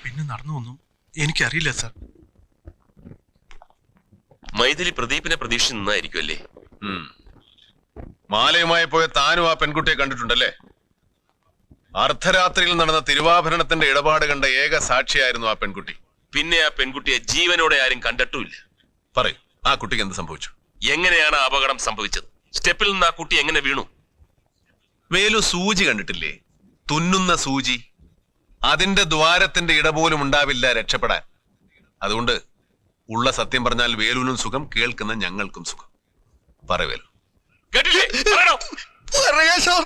പിന്നെ നടന്നൊന്നും എനിക്കറിയില്ല സാർ. മൈഥിലി പ്രദീപിനെ പ്രതീക്ഷിച്ച് നിന്നായിരിക്കും അല്ലേ? മാലയുമായി പോയ താനും ആ പെൺകുട്ടിയെ കണ്ടിട്ടുണ്ടല്ലേ? അർദ്ധരാത്രിയിൽ നടന്ന തിരുവാഭരണത്തിന്റെ ഇടപാട് കണ്ട ഏക സാക്ഷിയായിരുന്നു ആ പെൺകുട്ടി. പിന്നെ ആ പെൺകുട്ടിയെ ജീവനോടെ ആരും കണ്ടിട്ടുമില്ല. പറയൂ, ആ കുട്ടിക്ക് എന്ത് സംഭവിച്ചു? എങ്ങനെയാണ് അപകടം സംഭവിച്ചത്? സ്റ്റെപ്പിൽ നിന്ന് ആ കുട്ടി എങ്ങനെ വീണു? വേലു സൂചി കണ്ടിട്ടില്ലേ? തുന്നുന്ന സൂചി. അതിന്റെ ദ്വാരത്തിന്റെ ഇടപോലും ഉണ്ടാവില്ല രക്ഷപ്പെടാൻ. അതുകൊണ്ട് ഉള്ള സത്യം പറഞ്ഞാൽ വേലുവിനും സുഖം, കേൾക്കുന്ന ഞങ്ങൾക്കും സുഖം. പറവേലു. കേട്ടില്ലേ? പറയണോ? പറയാ സാർ.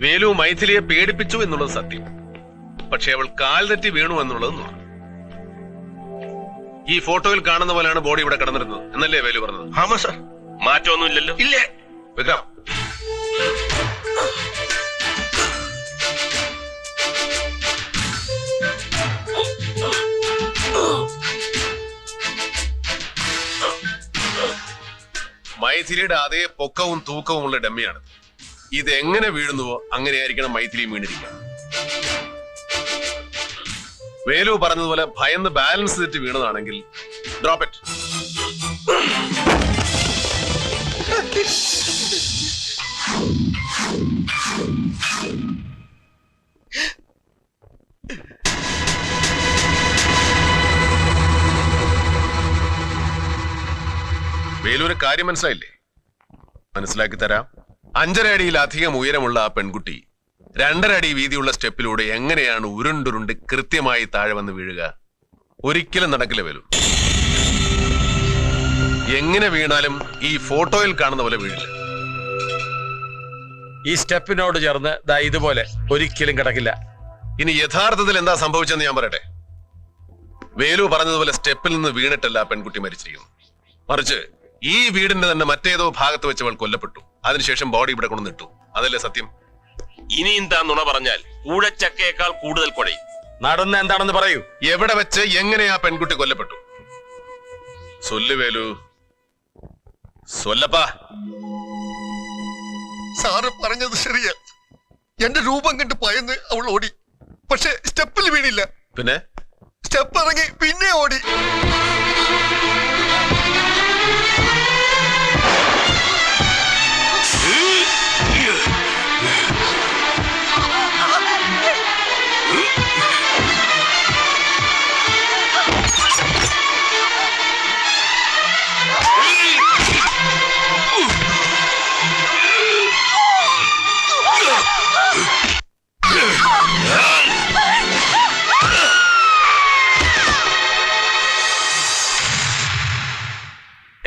വേലു മൈഥിലിയെ പേടിപ്പിച്ചു എന്നുള്ളത് സത്യം. പക്ഷെ അവൾ കാൽ തെറ്റി വീണു എന്നുള്ളത് നുണ. ഈ ഫോട്ടോയിൽ കാണുന്ന പോലെയാണ് ബോഡി ഇവിടെ കിടന്നിരുന്നത് എന്നല്ലേ വേലു പറഞ്ഞത്? ആമാ സാർ. മാറ്റമൊന്നുമില്ലല്ലോ. ഇല്ലേ വിക്രം, മൈഥിലിയുടെ അതേ പൊക്കവും തൂക്കവും ഉള്ള ഡമ്മിയാണ്. ഇത് എങ്ങനെ വീഴുന്നുവോ അങ്ങനെയായിരിക്കണം മൈഥിലിയും വീണിരിക്കുക. വേലു പറഞ്ഞതുപോലെ ഭയന്ന് ബാലൻസ് തെറ്റി വീണതാണെങ്കിൽ ഡ്രോപ്പ് ഇറ്റ്. വേലൂര് കാര്യം മനസ്സിലായില്ലേ? മനസ്സിലാക്കി തരാം. 5.5 അടിയിലധികം ഉയരമുള്ള ആ പെൺകുട്ടി 2.5 അടി വീതിയുള്ള സ്റ്റെപ്പിലൂടെ എങ്ങനെയാണ് ഉരുണ്ടുരുണ്ട് കൃത്യമായി താഴെ വന്ന് വീഴുക? ഒരിക്കലും നടക്കില്ല വേലു. എങ്ങനെ വീണാലും ഈ ഫോട്ടോയിൽ കാണുന്ന പോലെ വീഴില്ല. ഈ സ്റ്റെപ്പിനോട് ചേർന്ന് ദാ ഇതുപോലെ ഒരിക്കലും കിടക്കില്ല. ഇനി യഥാർത്ഥത്തിൽ എന്താ സംഭവിച്ചെന്ന് ഞാൻ പറയട്ടെ. വേലു പറഞ്ഞതുപോലെ സ്റ്റെപ്പിൽ നിന്ന് വീണിട്ടല്ല ആ പെൺകുട്ടി മരിച്ചിരിക്കുന്നു. മറിച്ച് ഈ വീടിന്റെ തന്നെ മറ്റേതോ ഭാഗത്ത് വെച്ച് അവൾ കൊല്ലപ്പെട്ടു. അതിനുശേഷം ബോഡി ഇവിടെ കൊണ്ടുവന്നിട്ടു. അതല്ലേ സത്യം? ഇനി എന്താ നുണ പറഞ്ഞാൽ കൂടച്ചക്കയേക്കാൾ കൂടുതൽ കൊടയും. നടന്ന എന്താണെന്ന് പറയൂ. എവിടെ വെച്ച് എങ്ങനെയാ പെൺകുട്ടി കൊല്ലപ്പെട്ടു? സൊല്ലു വേലു, സൊല്ലപ്പാ. സാറ് പറഞ്ഞത് ശരിയാ. എന്റെ രൂപം കണ്ട് ഭയന്ന് അവൾ ഓടി. പക്ഷെ സ്റ്റെപ്പിൽ വീണില്ല. പിന്നെ സ്റ്റെപ്പ് ഇറങ്ങി പിന്നെ ഓടി.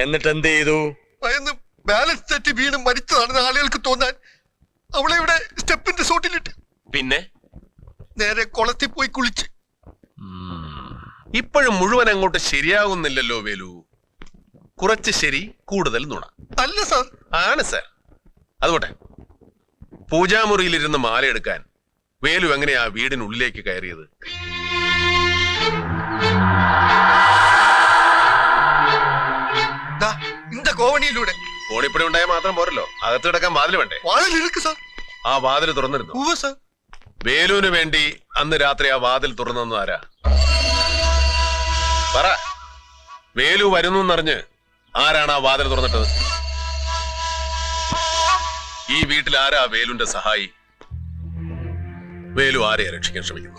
എന്നിട്ട് എന്ത് ചെയ്തു? ഭയന്ന് ബാലൻസ് തെറ്റി വീണ് മരിച്ചതാണെന്ന് ആളുകൾക്ക് തോന്നാൻ അവളെ ഇവിടെ സ്റ്റെപ്പിന്റെ സോട്ടിലിട്ട് പിന്നെ നേരെ കുളത്തിൽ പോയി കുളിച്ച്. ഇപ്പോഴും മുഴുവൻ അങ്ങോട്ട് ശരിയാകുന്നില്ലല്ലോ വേലു. കുറച്ച് ശരി, കൂടുതൽ നുണ. അല്ല സാർ. ആണ് സാർ. അതുപോട്ടെ, പൂജാമുറിയിലിരുന്ന് മാലയെടുക്കാൻ വേലു എങ്ങനെയാ വീടിനുള്ളിലേക്ക് കയറിയത്? இந்த കോവണിയിലൂടെ. കോണിപ്പടി ഉണ്ടായാൽ മാത്രം പോരല്ലോ, അകത്ത് കിടക്കാൻ വാതിൽ വേണ്ടേ? വാതിലിருக்கு സാർ. ആ വാതിൽ തുറന്നിരുന്നു. ഉവ്വ് സാർ. വേലുവിന് വേണ്ടി അന്ന് രാത്രി ആ വാതിൽ തുറന്നു ആരാ? പറ. വേലു വരുന്നു എന്നറിഞ്ഞ് ആരാണ് ആ വാതിൽ തുറന്നിട്ടത്? ഈ വീട്ടിൽ ആരാ വേലുവിന്റെ സഹായി? വേലു ആരെയാ രക്ഷിക്കാൻ ശ്രമിക്കുന്നു?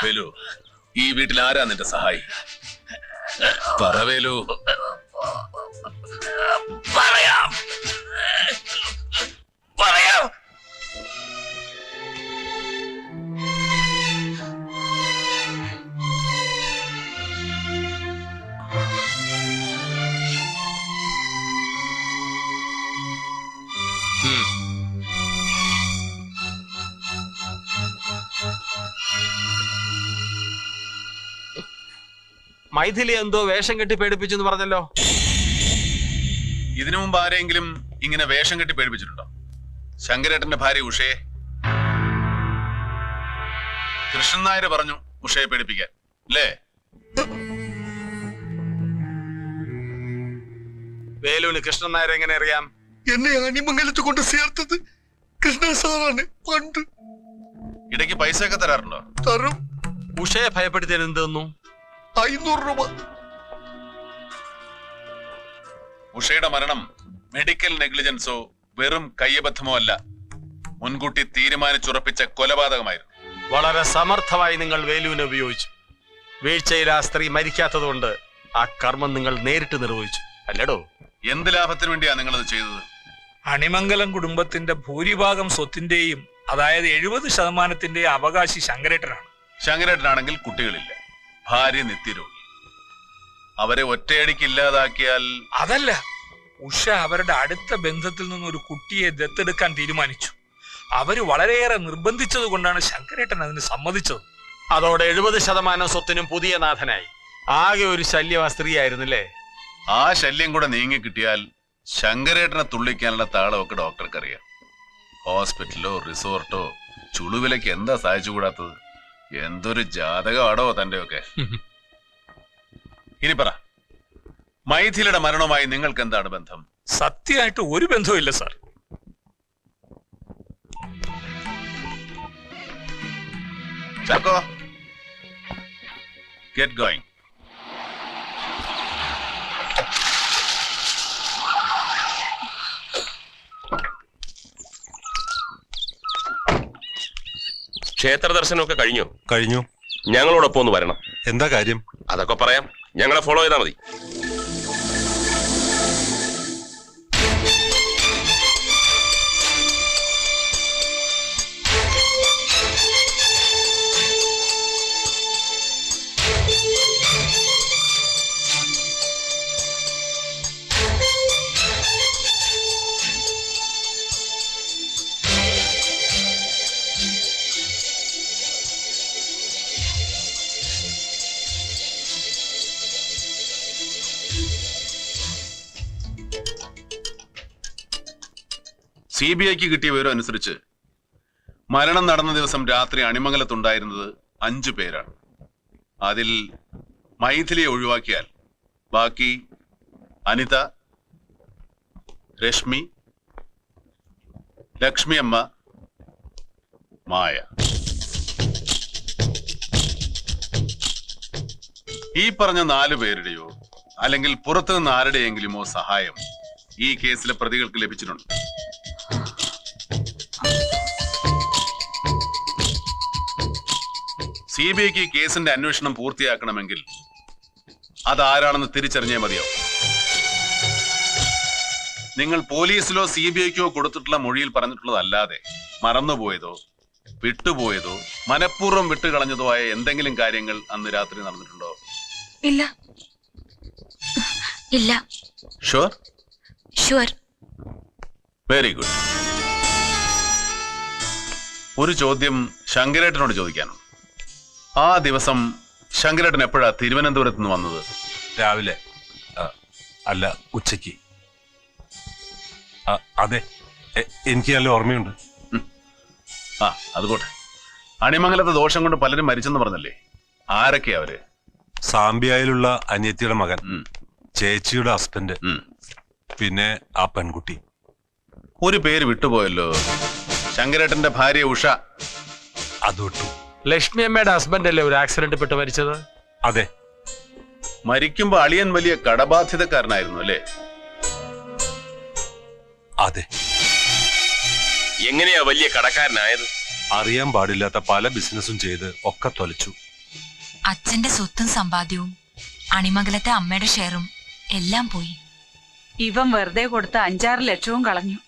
വേലു, ഈ വീട്ടിൽ ആരാ നിന്റെ സഹായി? പറ വേലു. പറയാം. മൈഥിലി എന്തോ വേഷം കെട്ടി പേടിപ്പിച്ചു പറഞ്ഞല്ലോ. ഇതിനു മുമ്പ് ആരെങ്കിലും ഇങ്ങനെ വേഷം കെട്ടി പേടിപ്പിച്ചിട്ടുണ്ടോ? ശങ്കരേട്ടന്റെ ഭാര്യ ഉഷയെ. കൃഷ്ണൻ നായർ പറഞ്ഞു ഉഷയെ പേടിപ്പിക്കാൻ, അല്ലേ? വേലുവിന് കൃഷ്ണൻ നായർ എങ്ങനെ അറിയാം? എന്നെ അണിമംഗലത്ത് കൊണ്ട് ചേർത്തത് കൃഷ്ണൻ സാറാണ്. പണ്ട് ഇടയ്ക്ക് പൈസ ഒക്കെ തരാറുണ്ടോ? തരും. ഉഷയെ ഭയപ്പെടുത്തിയാൽ എന്ത് തന്നു? 500 രൂപ. ഉഷയുടെ മരണം മെഡിക്കൽ നെഗ്ലിജൻസോ വെറും കയ്യബദ്ധമോ അല്ല, മുൻകൂട്ടി തീരുമാനിച്ചുറപ്പിച്ച കൊലപാതകമായിരുന്നു. വളരെ സമർത്ഥമായി നിങ്ങൾ വേലുവിനെ ഉപയോഗിച്ചു. വീഴ്ചയിൽ ആ സ്ത്രീ മരിക്കാത്തതുകൊണ്ട് ആ കർമ്മം നിങ്ങൾ നേരിട്ട് നിർവഹിച്ചു, അല്ലടോ? എന്ത് ലാഭത്തിന് വേണ്ടിയാ നിങ്ങളത് ചെയ്തത്? അണിമംഗലം കുടുംബത്തിന്റെ ഭൂരിഭാഗം സ്വത്തിന്റെയും, അതായത് 70% അവകാശി ശങ്കരേട്ടനാണ്. ശങ്കരേട്ടനാണെങ്കിൽ കുട്ടികളില്ല, ഭാര്യ നിത്യരോഗി. അവരെ ഒറ്റയടിക്ക് ഇല്ലാതാക്കിയാൽ? അതല്ല, ഉഷ അവരുടെ അടുത്ത ബന്ധത്തിൽ നിന്ന് ഒരു കുട്ടിയെ ദത്തെടുക്കാൻ തീരുമാനിച്ചു. അവര് വളരെയേറെ നിർബന്ധിച്ചത് കൊണ്ടാണ് ശങ്കരേട്ടൻ അതിന് സമ്മതിച്ചത്. അതോടെ 70% സ്വത്തിനും പുതിയ നാഥനായി. ആകെ ഒരു ശല്യം ആ സ്ത്രീ ആയിരുന്നില്ലേ? ആ ശല്യം കൂടെ നീങ്ങി കിട്ടിയാൽ ശങ്കരേട്ടനെ തുള്ളിക്കാനുള്ള താളമൊക്കെ ഡോക്ടർക്ക് അറിയാം. ഹോസ്പിറ്റലോ റിസോർട്ടോ ചുളുവിലേക്ക് എന്താ സഹായിച്ചുകൂടാത്തത്? എന്തൊരു ജാതകമാടോ തന്റെയൊക്കെ. ഇനി പറ, മൈഥിലിയുടെ മരണവുമായി നിങ്ങൾക്ക് എന്താണ് ബന്ധം? സത്യമായിട്ട് ഒരു ബന്ധവും ഇല്ല സാർ. Chacko, get going. ക്ഷേത്ര ദർശനമൊക്കെ കഴിഞ്ഞോ? കഴിഞ്ഞു. ഞങ്ങളോടൊപ്പം ഒന്ന് വരണം. എന്താ കാര്യം? അതൊക്കെ പറയാം, ഞങ്ങളെ ഫോളോ ചെയ്താൽ മതി. CBIക്ക് കിട്ടിയ വിവരം അനുസരിച്ച് മരണം നടന്ന ദിവസം രാത്രി അണിമംഗലത്തുണ്ടായിരുന്നത് 5 പേരാണ്. അതിൽ മൈഥിലിയെ ഒഴിവാക്കിയാൽ ബാക്കി അനിത, രശ്മി, ലക്ഷ്മി അമ്മ, മായ. ഈ പറഞ്ഞ 4 പേരുടെയോ അല്ലെങ്കിൽ പുറത്തുനിന്ന് ആരുടെയെങ്കിലുമോ സഹായം ഈ കേസിലെ പ്രതികൾക്ക് ലഭിച്ചിട്ടുണ്ട്. CBIക്ക് കേസിന്റെ അന്വേഷണം പൂർത്തിയാക്കണമെങ്കിൽ അതാരാണെന്ന് തിരിച്ചറിഞ്ഞേ മതിയാവും. നിങ്ങൾ പോലീസിലോ CBIക്കോ കൊടുത്തിട്ടുള്ള മൊഴിയിൽ പറഞ്ഞിട്ടുള്ളതല്ലാതെ മറന്നുപോയതോ വിട്ടുപോയതോ മനഃപൂർവ്വം വിട്ടുകളഞ്ഞതോ ആയ എന്തെങ്കിലും കാര്യങ്ങൾ അന്ന് രാത്രി നടന്നിട്ടുണ്ടോ? ഇല്ല. ഇല്ല. ഷുവർ? ഷുവർ. Very good. ഒരു ചോദ്യം ശങ്കരേട്ടനോട് ചോദിക്കാനുണ്ട്. ആ ദിവസം ശങ്കരേട്ടൻ എപ്പോഴാ തിരുവനന്തപുരത്ത് നിന്ന് വന്നത്? രാവിലെ. അല്ല, ഉച്ചയ്ക്ക്. അതെ, എനിക്ക് നല്ല ഓർമ്മയുണ്ട്. അതുകൊട്ടെ. അണിമംഗലത്തെ ദോഷം കൊണ്ട് പലരും മരിച്ചെന്ന് പറഞ്ഞല്ലേ? ആരൊക്കെയാ അവര്? സാമ്പിയായിലുള്ള അനിയത്തിയുടെ മകൻ, ചേച്ചിയുടെ ഹസ്ബൻഡ്, പിന്നെ ആ പെൺകുട്ടി. ഒരു പേര് വിട്ടുപോയല്ലോ, ശങ്കരേട്ടന്റെ ഭാര്യ ഉഷ. അത് വിട്ടു. ലക്ഷ്മി അമ്മയുടെ ഹസ്ബൻഡ് അല്ലേ ഒരു ആക്സിഡന്റ് പെട്ട് മരിച്ചത്? അതെ. മരിക്കുമ്പോ അളിയൻ വലിയ കടബാധ്യതക്കാരനായിരുന്നു അല്ലേ? അതെ. എങ്ങനെയാ വലിയ കടക്കാരനായത്? അറിയാൻ പാടില്ലാത്ത പല ബിസിനസ്സും ചെയ്ത് ഒക്കെ തൊലച്ചു. അച്ഛന്റെ സ്വത്തും സമ്പാദ്യവും അണിമംഗലത്തെ അമ്മയുടെ ഷെയറും എല്ലാം പോയി. ഇവൻ വെറുതെ കൊടുത്ത 5-6 ലക്ഷവും കളഞ്ഞു.